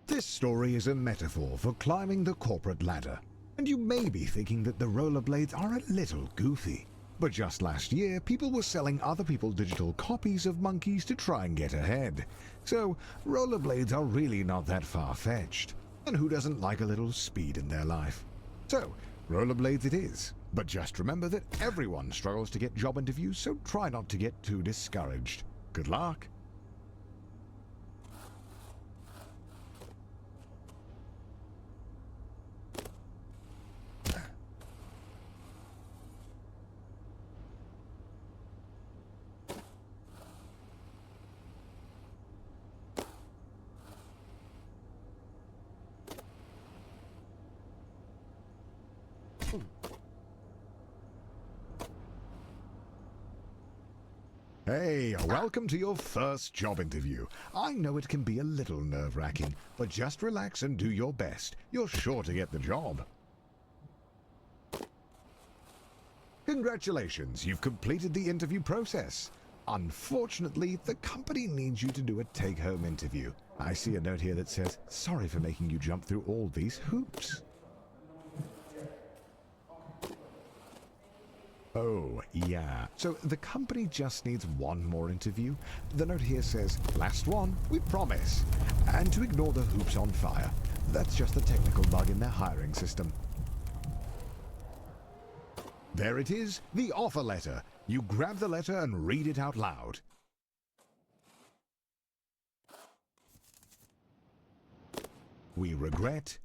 This story is a metaphor for climbing the corporate ladder, and you may be thinking that the rollerblades are a little goofy. But just last year, people were selling other people's digital copies of monkeys to try and get ahead. So, rollerblades are really not that far-fetched. And who doesn't like a little speed in their life? So, rollerblades it is. But just remember that everyone struggles to get job interviews, so try not to get too discouraged. Good luck! Hey, welcome to your first job interview. I know it can be a little nerve-wracking, but just relax and do your best. You're sure to get the job. Congratulations, you've completed the interview process. Unfortunately, the company needs you to do a take-home interview. I see a note here that says, "Sorry for making you jump through all these hoops." Oh, yeah. So the company just needs one more interview. The note here says, "Last one, we promise." And to ignore the hoops on fire. That's just a technical bug in their hiring system. There it is, the offer letter. You grab the letter and read it out loud. We regret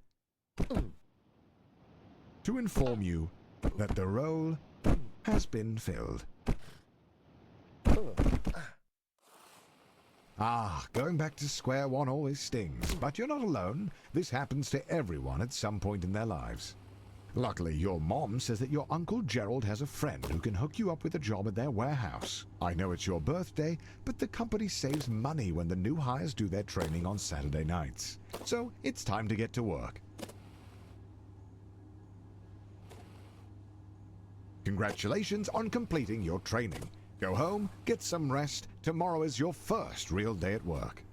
to inform you that the role has been filled. Going back to square one always stings, but you're not alone. This happens to everyone at some point in their lives. Luckily, your mom says that your Uncle Gerald has a friend who can hook you up with a job at their warehouse. I know it's your birthday, but the company saves money when the new hires do their training on Saturday nights. So it's time to get to work. Congratulations on completing your training. Go home, get some rest. Tomorrow is your first real day at work.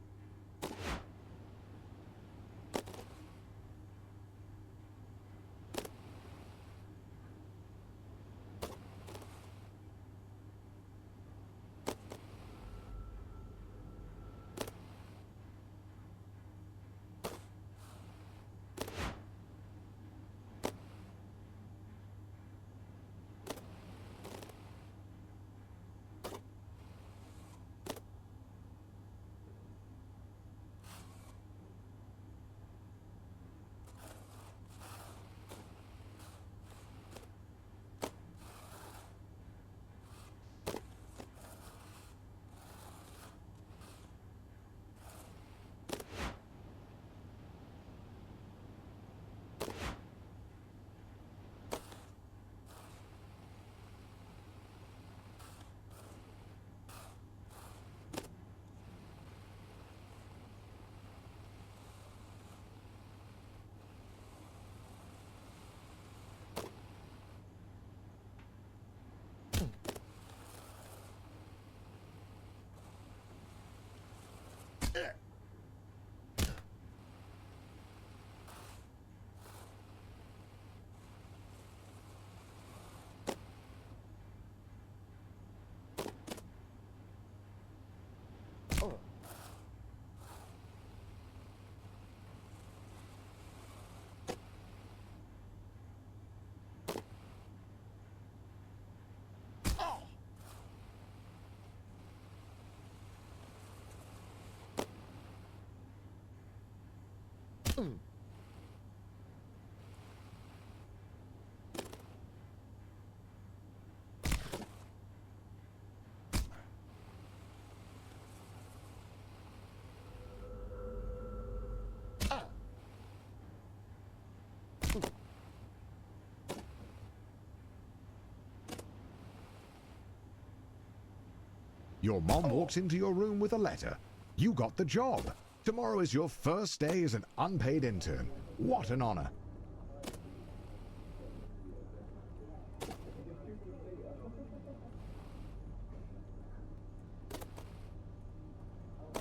Your mom walks into your room with a letter. You got the job. Tomorrow is your first day as an unpaid intern. What an honor.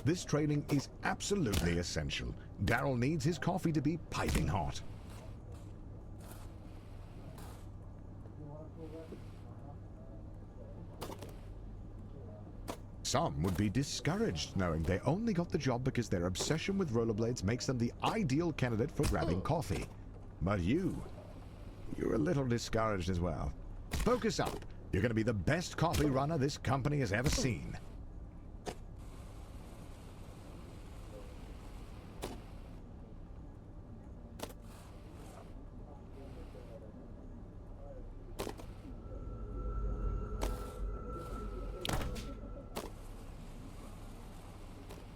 This training is absolutely essential. Daryl needs his coffee to be piping hot. Some would be discouraged knowing they only got the job because their obsession with rollerblades makes them the ideal candidate for grabbing coffee. But you're a little discouraged as well. Focus up. You're going to be the best coffee runner this company has ever seen.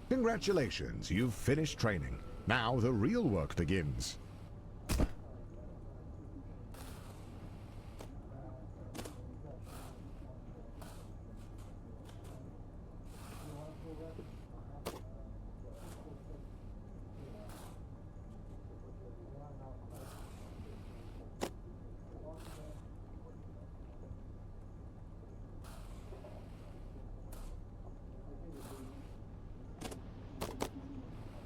Congratulations, you've finished training. Now the real work begins.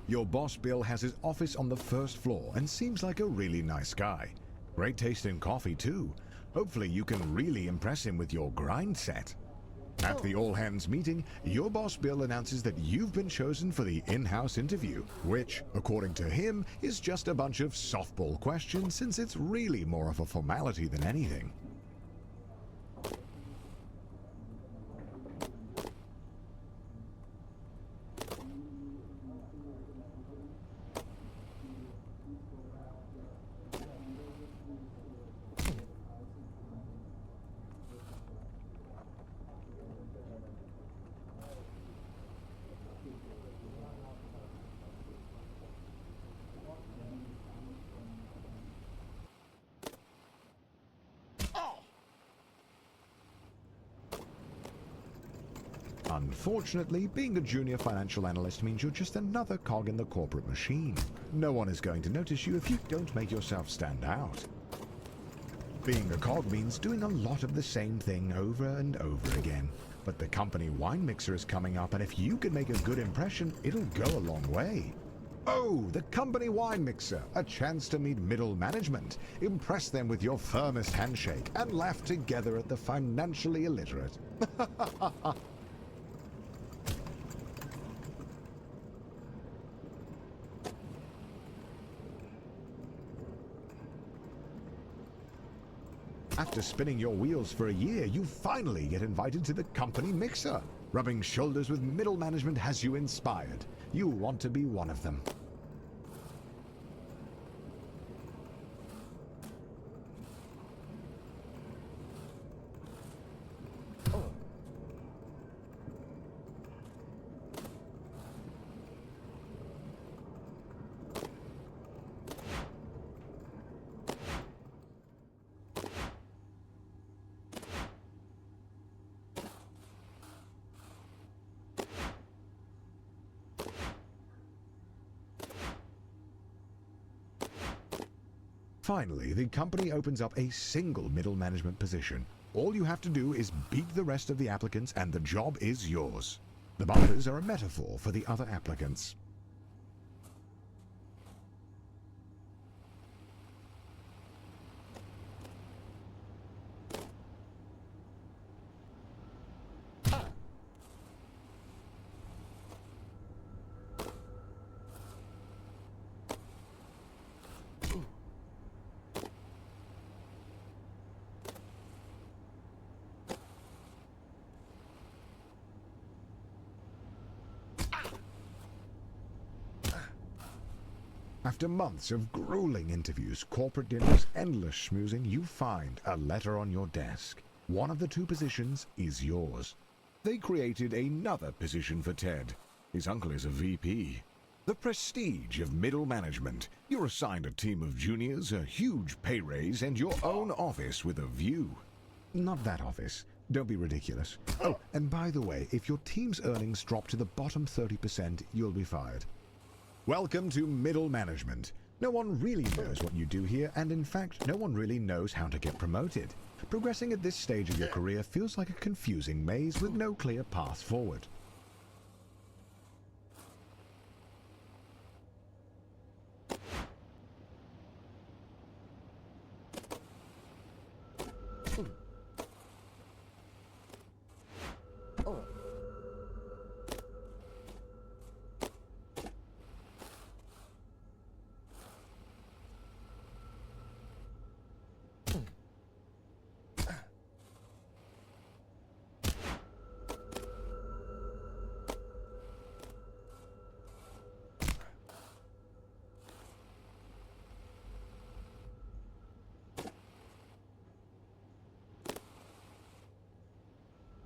Your boss Bill has his office on the first floor and seems like a really nice guy. Great taste in coffee too. Hopefully you can really impress him with your grind set. At the all-hands meeting, your boss Bill announces that you've been chosen for the in-house interview, which, according to him, is just a bunch of softball questions since it's really more of a formality than anything. Unfortunately, being a junior financial analyst means you're just another cog in the corporate machine. No one is going to notice you if you don't make yourself stand out. Being a cog means doing a lot of the same thing over and over again. But the company wine mixer is coming up, and if you can make a good impression, it'll go a long way. Oh, the company wine mixer, a chance to meet middle management, impress them with your firmest handshake, and laugh together at the financially illiterate. After spinning your wheels for a year, you finally get invited to the company mixer. Rubbing shoulders with middle management has you inspired. You want to be one of them. Finally, the company opens up a single middle management position. All you have to do is beat the rest of the applicants and the job is yours. The bumpers are a metaphor for the other applicants. After months of grueling interviews, corporate dinners, endless schmoozing, you find a letter on your desk. One of the two positions is yours. They created another position for Ted. His uncle is a VP. The prestige of middle management. You're assigned a team of juniors, a huge pay raise, and your own office with a view. Not that office. Don't be ridiculous. Oh, and by the way, if your team's earnings drop to the bottom 30%, you'll be fired. Welcome to middle management. No one really knows what you do here, and in fact, no one really knows how to get promoted. Progressing at this stage of your career feels like a confusing maze with no clear path forward.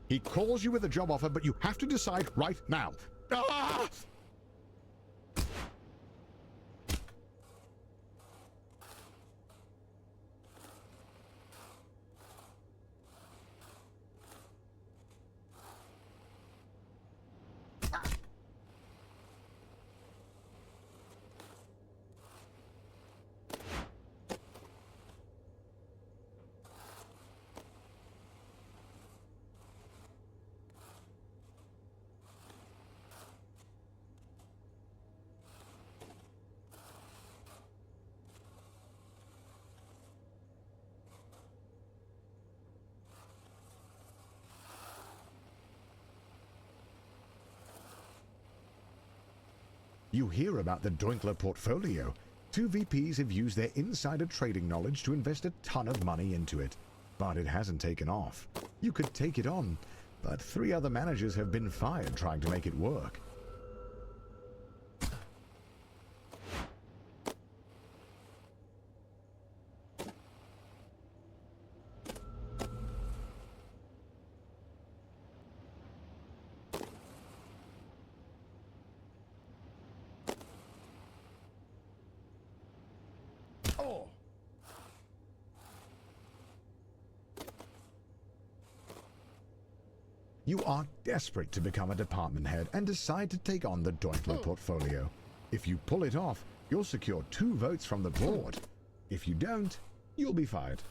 He calls you with a job offer, but you have to decide right now. Ah! You hear about the Doinkler portfolio. 2 VPs have used their insider trading knowledge to invest a ton of money into it. But it hasn't taken off. You could take it on, but 3 other managers have been fired trying to make it work. You are desperate to become a department head and decide to take on the Doinkler portfolio. If you pull it off, you'll secure 2 votes from the board. If you don't, you'll be fired.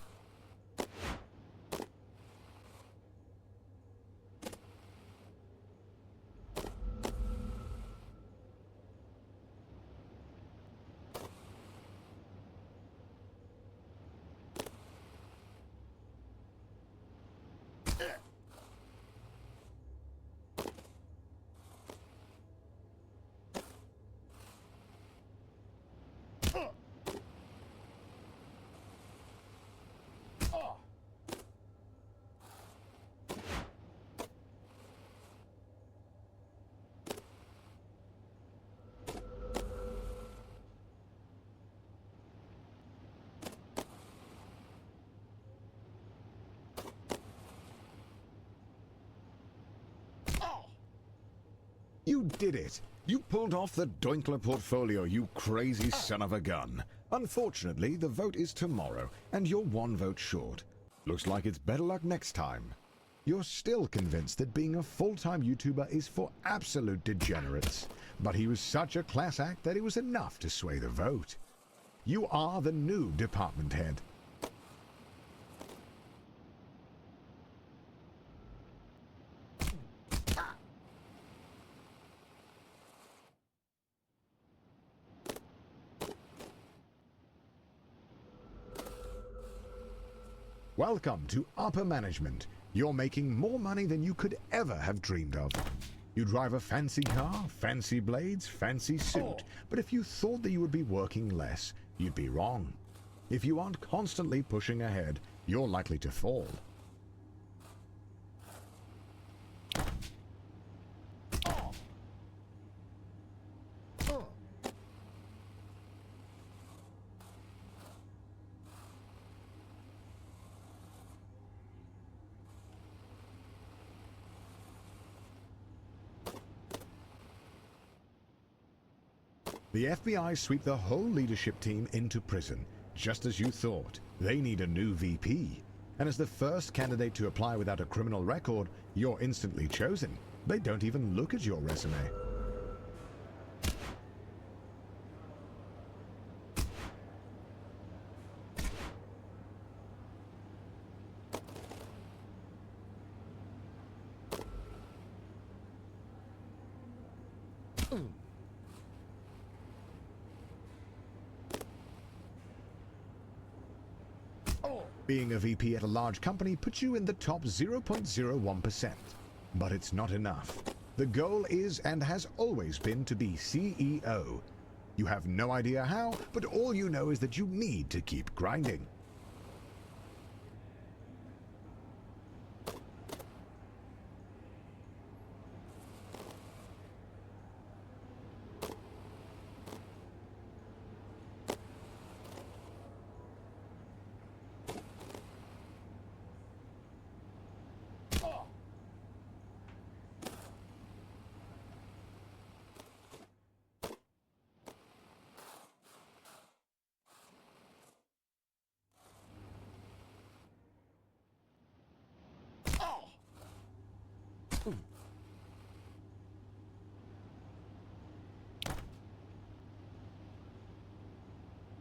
You did it! You pulled off the Doinkler portfolio, you crazy son of a gun. Unfortunately, the vote is tomorrow, and you're 1 vote short. Looks like it's better luck next time. You're still convinced that being a full-time YouTuber is for absolute degenerates, but he was such a class act that it was enough to sway the vote. You are the new department head. Welcome to upper management. You're making more money than you could ever have dreamed of. You drive a fancy car, fancy blades, fancy suit, but if you thought that you would be working less, you'd be wrong. If you aren't constantly pushing ahead, you're likely to fall. The FBI sweep the whole leadership team into prison, just as you thought. They need a new VP. And as the first candidate to apply without a criminal record, you're instantly chosen. They don't even look at your resume. Being a VP at a large company puts you in the top 0.01%. But it's not enough. The goal is and has always been to be CEO. You have no idea how, but all you know is that you need to keep grinding.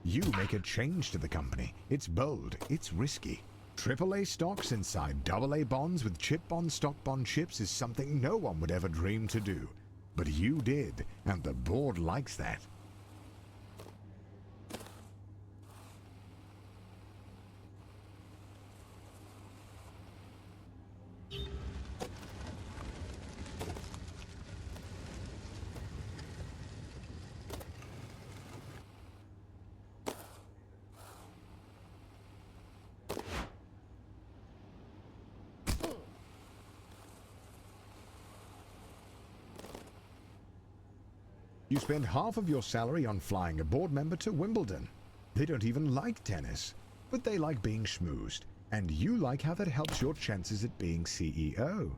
You make a change to the company. It's bold, it's risky. AAA stocks inside AA bonds with chip bond stock bond chips is something no one would ever dream to do. But you did, and the board likes that. You spend half of your salary on flying a board member to Wimbledon. They don't even like tennis, but they like being schmoozed, and you like how that helps your chances at being CEO.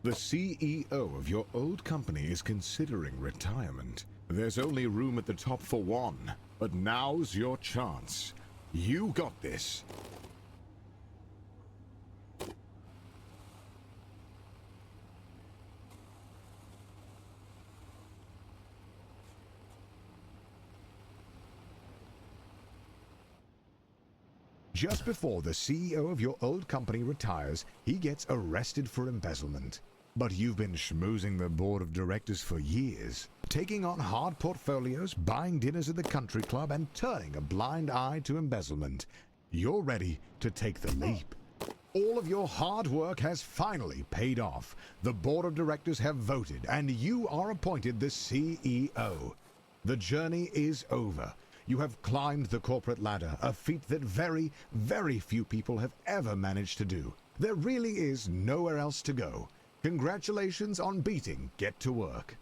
The CEO of your old company is considering retirement. There's only room at the top for one, but now's your chance. You got this. Just before the CEO of your old company retires, he gets arrested for embezzlement. But you've been schmoozing the board of directors for years, taking on hard portfolios, buying dinners at the country club, and turning a blind eye to embezzlement. You're ready to take the leap. All of your hard work has finally paid off. The board of directors have voted, and you are appointed the CEO. The journey is over. You have climbed the corporate ladder, a feat that very, very few people have ever managed to do. There really is nowhere else to go. Congratulations on beating Get to Work.